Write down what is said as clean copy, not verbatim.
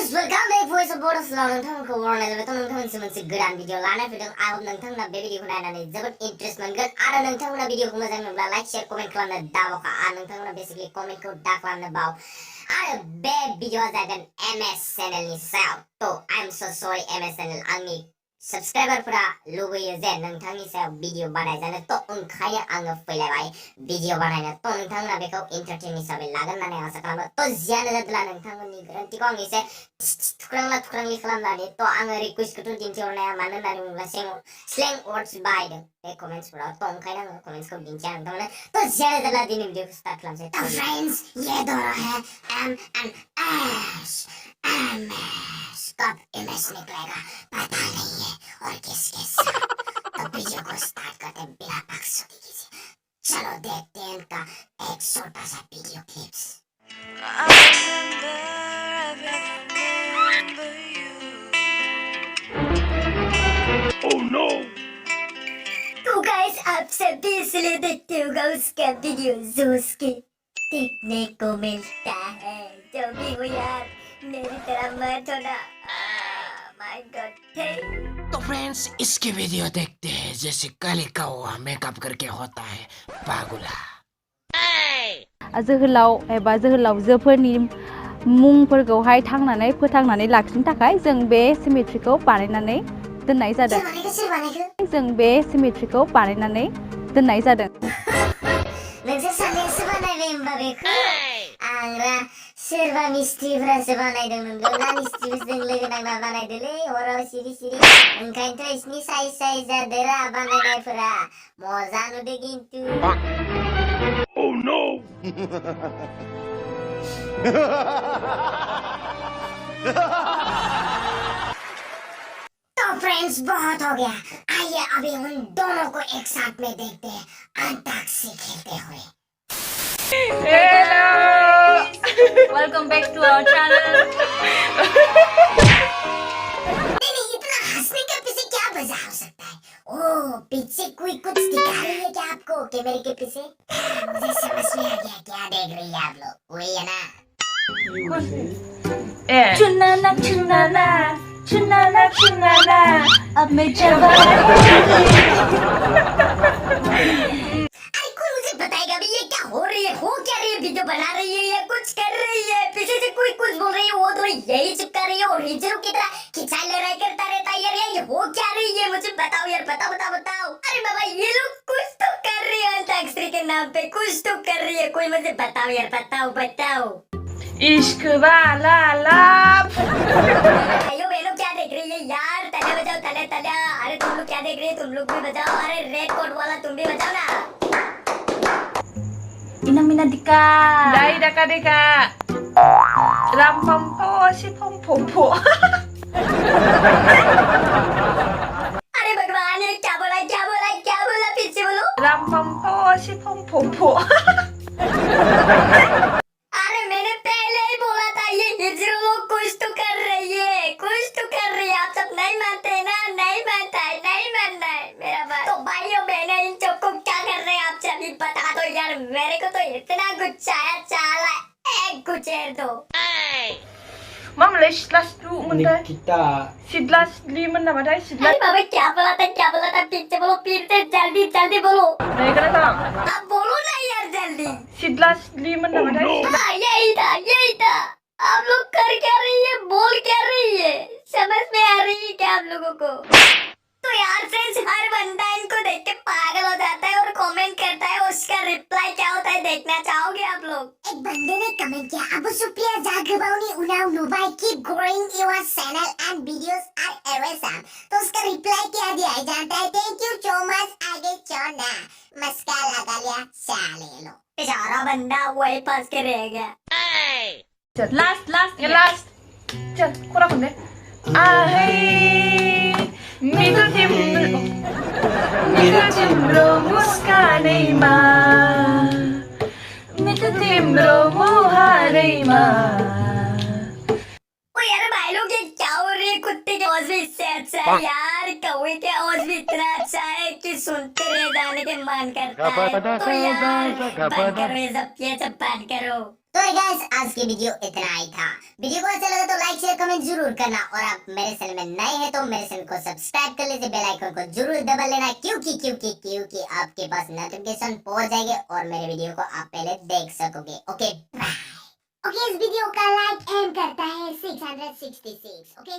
guys, welcome back voice of Boros Law नोंथांमोनखौ बरायनाय जाबाय नोंथांमोनसिम मोनसे गोदान भिडिअ लाना फैदों I hope नोंथांमोना बे भिडिअखौ नायनानै जोबोद इन्ट्रेस्ट मोनगोन आरो नोंथांमोना भिडिअखौ मोजां मोनब्ला लाइक शेयार कमेन्ट खालामनो दाबावखा आरो नोंथांमोना बेसिकली कमेन्टखौ दा खालामनो बाव आरो बे भिडिअआ जागोन MS चेनेलनि सायाव तो I am so sorry MS channel आंनि सब्सक्राइबारफोरा लुबैयो जे नोंथांनि सायाव भिडिअ बानायजानो तो ओंखायनो आङो फैलायबाय भिडिअ बानायनो तो नोंथांमोना बेखौ एन्टारटेन हिसाबै लागोन होननानै आसा खालामो तो जियानो जादोला नोंथांमोननि गोरोन्थिखौ आं एसे थुख्रांलि खालामनानै तो आङो रिक्वेस्टखौथ' दिन्थिहरनाया मानो होननानै बुङोब्ला स्लें वर्ड्स बाहायदों बे कमेन्ट्सफोराव तो ओंखायनो आङो कमेन्ट्सखौ दिन्थिया नोंथांमोननो तो जियानो जादोला दिनै भिडिअखौ स्टार्ट खालामसै तो फ्रेंड्स ये दोनों है MS कब MS निकलेगा पता नहीं है और किसके साथ तो वीडियो को स्टार्ट करते हैं बिना बकचोदी किसी चलो देखते हैं इनका एक छोटा सा वीडियो क्लिप्स Oh no! तो गाइस आप सभी इसलिए देखते होगा उसका वीडियो जो उसके देखने को मिलता है जो भी हो यार मेरी तरह मत होना माय गॉड तो फ्रेंड्स इसकी वीडियो देखते हैं जैसे काली कौवा मेकअप करके होता है पागुला जोहोलाव एबा जोहोलावजोफोरनि मुंफोरखौहाय थांनानै फोथांनानै लाखिनो थाखाय जों बे सिमेट्रिखौ बानायनानै दोननाय जादों जों बे सिमेट्रिखौ बानायनानै दोननाय जादों नोंसोर सानैसो बानायबाय होमबा बेखौ आंरा सोरबा मिस्ट्रिफोरासो बानायदों नंगौना मिस्ट्रिफोरजों लोगो नांना बानायदोलै हराव सिरि ओंखायनोथ' इसनि साइज जादोरा बानायनायफोरा मजा नुदो खिन्थु Oh no! तो फ्रेंड्स बहुत हो गया आइए अभी उन दोनों को एक साथ में देखते हैं अंताक्षरी खेलते हुए Hello! Welcome back to our channel. नहीं इतना हंसने के पीछे क्या वजह हो सकता है ओह पीछे कोई कुछ दिखा रही है क्या आपको कैमरे के पीछे मुझे समझ में आ गया क्या देख रही है आप लोग वही है ना चुनाना चुनाना चुनाना चुनाना अब मैं जवान अरे कोई मुझे बताएगा भी ये क्या हो रही है हो क्या रही है वीडियो बना रही है या कुछ कर रही है पीछे से कोई कुछ बोल रही है वो तो यही चिपका रही है और हिजरों की तरह खिंचाई ले रहा करता रहता है यार ये हो क्या रही है मुझे बताओ यार बताओ अरे बाबा ये लोग कुछ तो कर रही है अंताक्षरी के नाम पे कुछ तो कर रही है कोई मुझे बताओ यार बताओ इश्क वाला लाभ भाइयों बहनों क्या देख रही है यार तले बजाओ तले अरे तुम लोग क्या देख रही है तुम लोग भी बजाओ अरे रेड कोट वाला तुम भी बजाओ ना Inamina dika Dai daka dika Ram pom po si pom pom po अरे भगवान ये क्या बोला पीछे बोलो Ram pom po si pom pom po अरे मैंने पहले ही बोला था ये हिजरू लोग कुछ तो कर रही है आप सब नहीं मानते ना नहीं मानना है मेरा बात तो भाइयों बहनों इन सबको क्या कर रहे हैं आप सभी बता दो यार मेरे को तो इतना गुस्सा आया चाला एक गुचेर दो Mam les las du menda Kita Sidlas li menda badai अरे sidlas बाबा क्या बोला था पीछे बोलो फिर से जल्दी बोलो Dai kana ta अब बोलो ना यार जल्दी Sidlas li menda badai हाँ यही था आप लोग कर क्या रही है बोल क्या रही है समझ में आ रही है क्या आप लोगों को तो यार फ्रेंड्स हर बंदा इनको देख के पागल हो जाता है और कमेंट करता है उसका रिप्लाई क्या होता है देखना चाहोगे आप लोग एक बंदे ने कमेंट किया अबू सुप्रिया जागबाउनी उनाउ नुबाई keep growing your channel and videos are awesome तो उसका रिप्लाई क्या दिया जाता है थैंक यू सो मच आगे चलना मस्का लगा लिया चाले लो बेचारा बंदा वही फंस के रह गया Last Chal kura kunde Ahai Mito timbro muskanai ma Mito timbro muharai ma ओ यार भाई लोग ये क्या हो रही है कुत्ते की आवाज भी इससे अच्छा है यार कौवे की आवाज भी इतना अच्छा है कि सुनते रह जाने के मन करता है तो यार बंद करो ये सब बंद करो। तो गाइस आज की वीडियो इतना ही था। वीडियो को अच्छा लगा तो लाइक शेयर कमेंट जरूर करना और आप मेरे चैनल में नए हैं तो मेरे चैनल को सब्सक्राइब कर लीजिए, बेल आइकन को जरूर दबा लेना क्योंकि आपके पास नोटिफिकेशन पहुंच जाएंगे और मेरे वीडियो को आप पहले देख सकोगे। Okay bye. ओके इस वीडियो का लाइक एम करता है 666। ओके